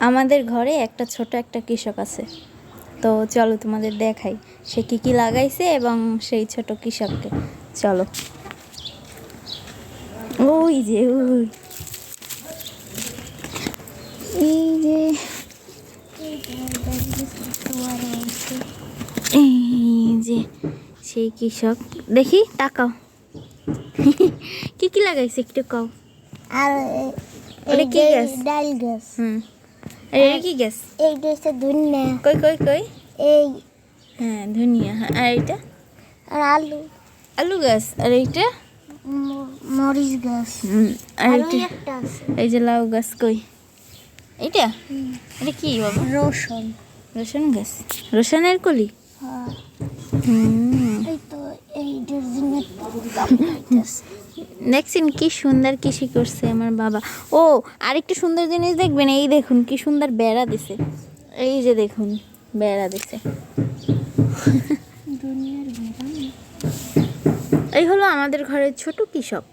আমাদের ঘরে একটা ছোট একটা কৃষক আছে, তো চলো তোমাদের দেখাই সে কি কি লাগাইছে এবং সেই ছোট কৃষককে। চলো, ওই যে ওই এই যে এই যে সেই কৃষক, দেখি তাকাও কি কি লাগাইছে একটু কও। আর ওটা কি গাছ? ডাল গাছ। এটা কি গাছ? এইটা হচ্ছে ধনিয়া। কই কই কই? এই হ্যাঁ ধনিয়া। হ্যাঁ, আর এইটা আর আলু আলু গাছ। আর এইটা মরিচ গাছ। আর আর এইটা একটা আছে এই যে লাউ গাছ। কই এইটা? এটা কি বাবা? রসুন। রসুন গাছ। রসুনের কলি। হ্যাঁ, হুম, এই তো এইটার জন্য দেখছেন কি সুন্দর কৃষি করছে আমার বাবা। ও, আরেকটা সুন্দর জিনিস দেখবেন, এই দেখুন কি সুন্দর বেড়া দিছে। এই যে দেখুন বেড়া দিছে। দুনিয়ার ভেড়া। এই হলো আমাদের ঘরের ছোট কৃষক।